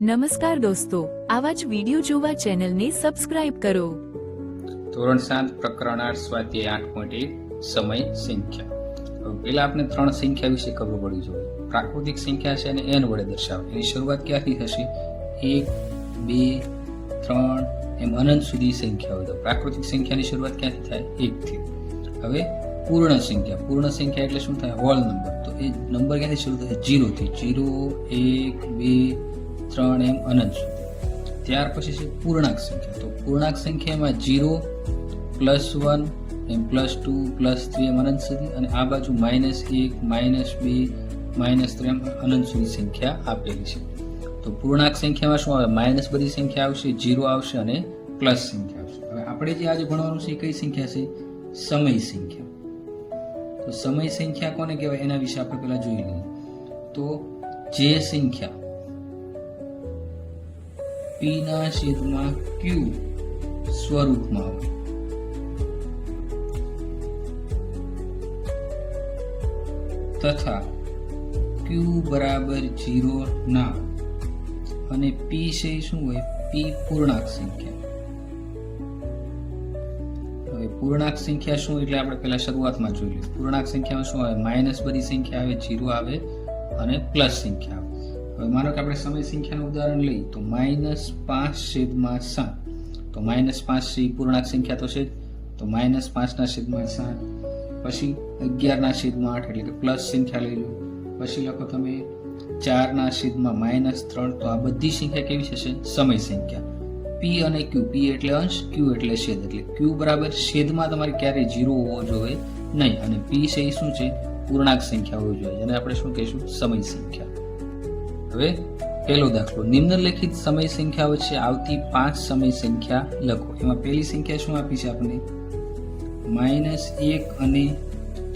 નમસ્કાર દોસ્તો, આવા જ વિડિયો જોવા ચેનલને સબસ્ક્રાઇબ કરો. ધોરણ 7 પ્રકરણ 8 સ્વાધ્યાય 8.1 સમય સંખ્યા. હવે પહેલા આપણે ત્રણ સંખ્યા વિશે ખબર પડવી જોઈએ. પ્રાકૃતિક સંખ્યા છે અને n વડે દર્શાવે. એની શરૂઆત ક્યાંથી થશે? 1, 2, 3 એમ અનંત સુધી સંખ્યા હોય તો પ્રાકૃતિક સંખ્યાની શરૂઆત ક્યાંથી થાય? 1 થી. હવે પૂર્ણ સંખ્યા. પૂર્ણ સંખ્યા એટલે શું થાય? Whole number. તો એ નંબર ક્યાંથી શરૂ થાય? 0 થી. 0, 1, 2, 3 એમ અનંત સુધી. ત્યાર પછી છે પૂર્ણાંક સંખ્યા. તો પૂર્ણાંક સંખ્યામાં 0, +1 એમ +2, +3 એમ અનંત સુધી, અને આ બાજુ -1, -2, -3 એમ અનંત સુધી સંખ્યા આપેલી છે. તો પૂર્ણાંક સંખ્યામાં શું આવે? માઇનસ બધી સંખ્યા આવશે, 0 આવશે અને પ્લસ સંખ્યા આવશે. હવે આપણે જે આજે ભણવાનું છે એ કઈ સંખ્યા છે? સમય સંખ્યા. તો સમય સંખ્યા કોને કહેવાય એના વિશે આપણે પહેલા જોઈ લઈએ. તો જે સંખ્યા p/q સ્વરૂપમાં હોય તથા q બરાબર 0 ના હોય અને p છે શું હોય? p પૂર્ણાંક સંખ્યા. હવે પૂર્ણાંક સંખ્યા શું એટલે આપણે પહેલા શરૂઆતમાં જોઈ લઈએ. પૂર્ણાંક સંખ્યામાં શું આવે? માઇનસ બધી સંખ્યા આવે, 0 આવે અને પ્લસ સંખ્યા આવે. હવે માનો કે આપણે સમય સંખ્યાનું ઉદાહરણ લઈએ તો -5/7. તો -5 છે પૂર્ણાંક સંખ્યા તો છે જ. તો -5/7. પછી 11/8 એટલે કે પ્લસ સંખ્યા લઈ લો. પછી લખો તમે 4/-3. તો આ બધી સંખ્યા કેવી થશે? સમય સંખ્યા. p અને q. p એટલે અંશ, q એટલે છેદ. એટલે q બરાબર છેદમાં તમારે ક્યારેય 0 હોવો જોઈએ નહીં, અને p છે એ શું છે? પૂર્ણાંક સંખ્યા હોવી જોઈએ, જેને આપણે શું કહીશું? સમય સંખ્યા. હવે પહેલો દાખલો. નિમ્નલિખિત સમય સંખ્યા વચ્ચે આવતી 5 સમય સંખ્યા લખો. એમાં પહેલી સંખ્યા શું આપી છે આપણને? -1 અને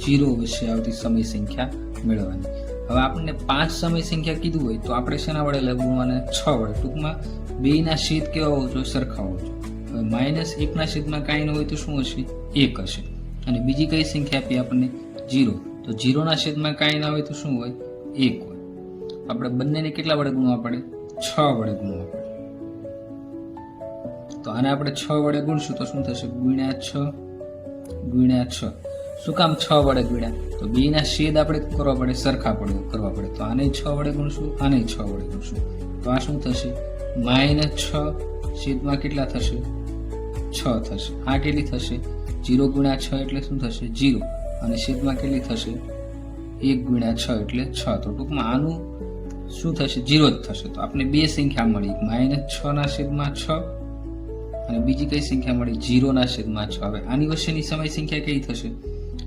0 વચ્ચે આવતી સમય સંખ્યા મેળવવાની. હવે આપણને 5 સમય સંખ્યા કીધું હોય તો આપણે શેના વડે લખવાના? 6 વડે. ટૂંકમાં બેયના છેદ કેવા હોવો જોઈએ? સરખા હોવો જોઈએ. હવે -1 ના છેદમાં કાંઈ ન હોય તો શું હશે? 1 હશે. અને બીજી કઈ સંખ્યા આપી આપણને? 0. તો 0 ના છેદમાં કાંઈ ના હોય તો શું હોય? 1 હોય. આપણે બંનેને કેટલા વડે ગુણવા પડે? 6 વડે ગુણવા પડે. તો આને આપણે 6 વડે ગુણશું તો શું થશે? ×6. શું કામ 6 વડે ગુણ્યા? તો બેયના છેદ આપણે કરવા પડે? સરખા કરવા પડે. તો આને 6 વડે ગુણશું, આને 6 વડે ગુણશું. તો આ શું થશે? -6 છેદમાં કેટલા થશે? 6 થશે. આ કેટલી થશે? 0 × 6 એટલે શું થશે? 0. અને છેદમાં કેટલી થશે? 1 × 6 એટલે 6. તો ટૂંકમાં આનું શું થશે? 0 જ થશે. તો આપણે બે સંખ્યા મળી, -6/6 અને બીજી કઈ સંખ્યા મળી? 0/6. હવે આની વચ્ચેની સમય સંખ્યા કઈ થશે?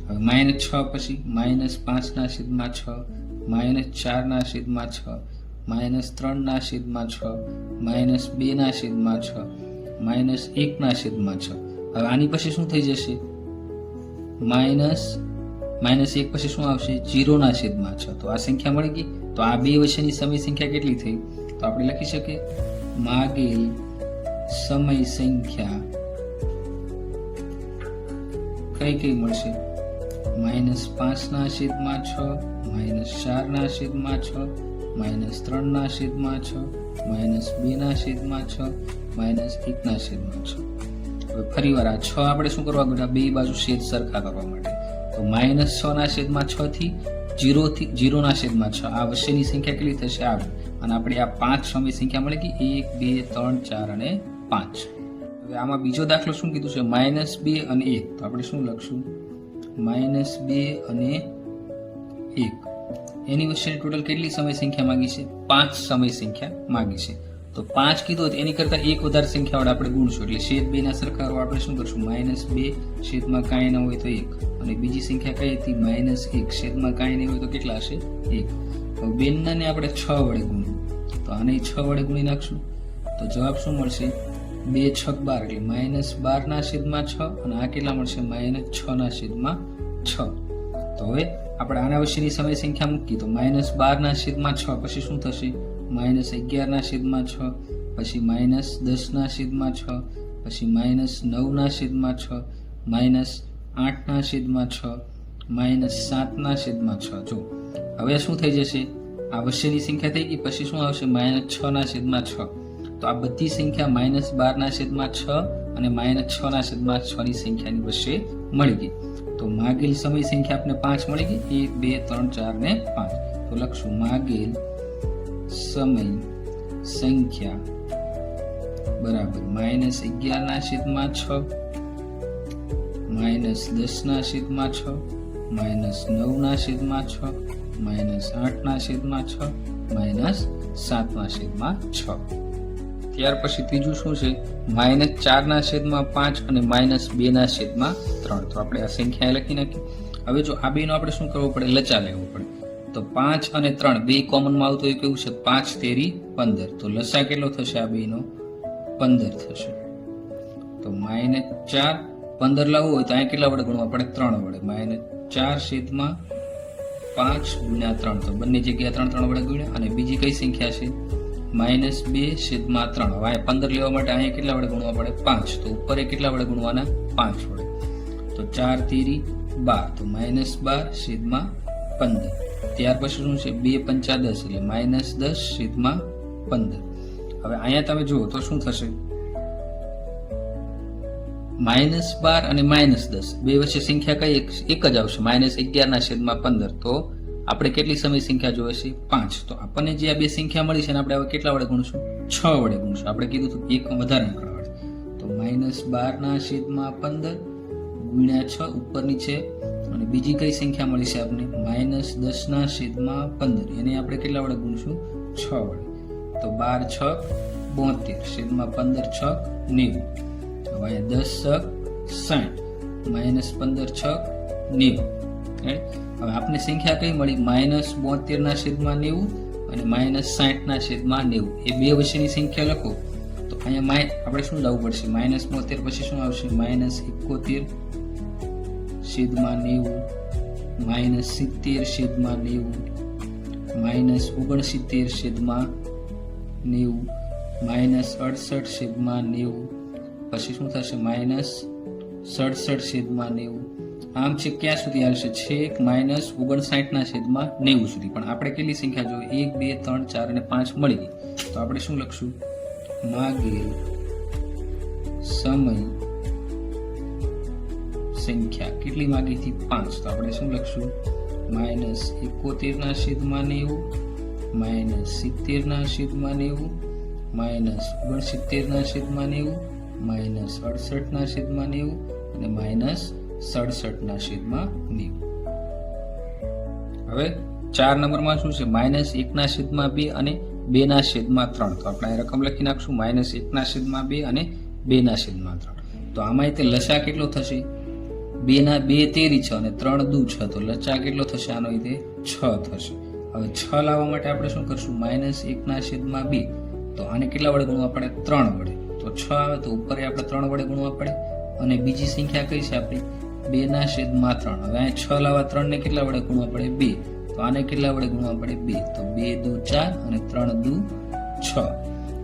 હવે -6 પછી -5/6, -4/6, -3/6, -2/6, -1/6. હવે આની પછી શું થઈ જશે? -1 પછી શું આવશે? 0/6. તો આ સંખ્યા મળી ગઈ. તો આ બે વચ્ચેની સમય સંખ્યા કેટલી થઈ? તો આપણે લખી શકીએ માગેલ સમય સંખ્યા કઈ મળશે? -5/6, -4/6, -3/6, -2/6, -1/6. હવે ફરી વાર આ 6 આપણે શું કરવા બેટા? બે બાજુ છેદ સરખા કરવા માટે. તો -6/6 થી 0/6. આ વચ્ચેની સંખ્યા કેટલી થશે? આ. અને આપણે આ 5 સમય સંખ્યા મળી ગઈ. 1, 2, 3, 4 અને 5. હવે આમાં બીજો દાખલો શું કીધું છે? -2 અને 1. તો આપણે શું લખશું? -2 અને 1. એની વચ્ચેની ટોટલ કેટલી સમય સંખ્યા માંગી છે? 5 સમય સંખ્યા માંગી છે. તો 5 કીધું એની કરતા 1 વધારે સંખ્યા વડે આપણે ગુણશું. એટલે છેદ 2 ના સરખા આપણે શું કરશું? -2 છેદમાં કાંઈ ન હોય તો 1. અને બીજી સંખ્યા કઈ હતી? -1 છેદમાં કાંઈ નહીં હોય તો કેટલા હશે? 1. હવે બેનને આપણે 6 વડે ગુણ્યું. તો આને 6 વડે ગુણી નાખશું તો જવાબ શું મળશે? 2 × 6 = 12. -12/6 અને આ કેટલા મળશે? -6/6. તો હવે આપણે આના વચ્ચેની સમય સંખ્યા મૂકી. તો -12/6 પછી શું થશે? -11/6, પછી -10/6, પછી -9/6, -8/6, -7/6. જો હવે શું થઈ જશે? આ વચ્ચેની સંખ્યા થઈ ગઈ. પછી શું આવશે? -6/6. તો આ બધી સંખ્યા -12/6 અને -6/6 ની સંખ્યાની વચ્ચે મળી ગઈ. તો માગેલ સમય સંખ્યા આપણે 5 મળી ગઈ. 1, 2, 3, 4 ને 5. તો લખશું માગેલ સમય સંખ્યા બરાબર -11/6 -10/6 -9/6 -8/6 -7/6. ત્યાર પછી ત્રીજું શું છે? -4/5 અને -2/3. તો આપણે આ સંખ્યા લખી નાખી. હવે જો આ બેનો આપણે શું કરવું પડે? લચા લેવું પડે. તો 5 અને 3 બે કોમનમાં આવતો હોય કેવું છે? 5 તેરી 15. તો લસા કેટલો થશે આ બેનો? 15 થશે. તો -4 15 લાવવું હોય તો અહીંયા કેટલા વડે ગુણવા પડે? 3 વડે. -4/5 ગુણ્યા 3. તો બંને જગ્યાએ 3 વડે ગુણ્યા. અને બીજી કઈ સંખ્યા છે? -2/3. હવે 15 લેવા માટે અહીંયા કેટલા વડે ગુણવા પડે? 5. તો ઉપર કેટલા વડે ગુણવાના? 5 વડે. તો 4 તેરી 12. તો -12/15. ત્યાર પછી શું છે? 2 પંચા 10 એટલે -10/15. હવે અહીંયા તમે જુઓ તો શું થશે? -12 અને -10 બે વચ્ચે સંખ્યા કઈ એક જ આવશે? -11/15. તો આપણે કેટલી સમય સંખ્યા જોઈએ છે? 5. તો આપણને જે આ બે સંખ્યા મળી છે ને આપણે હવે કેટલા વડે ગુણશું? 6 વડે ગુણશું. આપણે કીધું હતું એક વધારે કરવા. તો -12/15 ગુણ્યા 6 ઉપર નીચે. અને બીજી કઈ સંખ્યા મળી છે આપણે? -10/15. એને આપણે કેટલા વડે ગુણશું? 6 વડે. તો 12 6 72 15 6 90. હવે 10 6 60 -15 6 90. હવે આપણે સંખ્યા કઈ મળી? -72/90 અને -60/90. એ બે વચ્ચેની સંખ્યા લખો. તો અહીંયા આપણે શું લાવવું પડશે? -72 પછી શું આવશે? -71/90 -70/90 -69/90 -68/90. પછી શું થશે? -67/90. આમ છે ક્યાં સુધી આવશે? છેક -59/90 સુધી. પણ આપણે કેટલી સંખ્યા જોઈએ? 1, 2, 3, 4 અને 5 મળી ગઈ. તો આપણે શું લખશું? માગેલ સમય સંખ્યા કેટલી માગી હતી? 5. તો આપણે શું લખશું? -71/90 -70/90 -69/90 -68/90 અને -67/90. હવે 4 નંબરમાં શું છે? -1/2 અને 2/3. તો આપણે આ રકમ લખી નાખશું. -1/2 અને 2/3. તો આમાં તે લસા કેટલો થશે? 2 તેરી 6 અને 3 દુ 6. તો લચા કેટલો થશે? આનો રીતે 6 થશે. હવે 6 લાવવા માટે આપણે શું કરશું? -1/2. તો આને કેટલા વડે ગુણવા પડે? 3 વડે. તો 6 આવે તો ઉપર આપણે 3 વડે ગુણવા પડે. અને બીજી સંખ્યા કઈ છે આપણી? 2/3. હવે અહીંયા 6 લાવવા 3 ને કેટલા વડે ગુણવા પડે? 2. તો આને કેટલા વડે ગુણવા પડે? 2. તો 2 દુ 4 અને 3 દુ 6.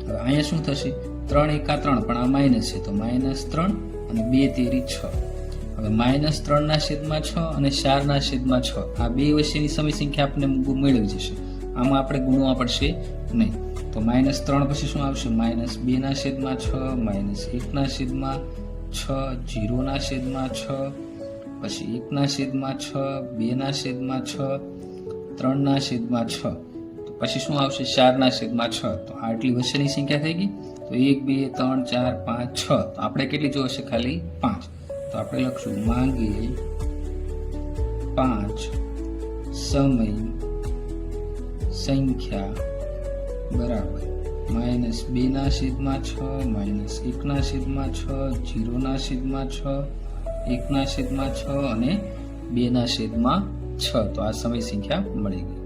હવે અહીંયા શું થશે? 3 એકા 3 પણ આ માઇનસ છે. તો -3 અને 2 તેરી 6. હવે -3/6 અને 4/6 આ બે વચ્ચેની સમય સંખ્યા આપણે મેળવી જશે. આમાં આપણે ગુણવા પડશે નહીં. તો -3 પછી શું આવશે? -2/6 -1/6 0/6 પછી 1/6 2/6 3/6. તો પછી શું આવશે? 4/6. તો આટલી વચ્ચેની સંખ્યા થઈ ગઈ. તો 1 2 3 4 5 6. તો આપણે કેટલી જોશે? ખાલી 5. તો આપણે લખશું માગેલ 5 સમય સંખ્યા બરાબર -2/6 -1/6 0/6 1/6 અને 2/6. તો આ સમય સંખ્યા મળી ગઈ.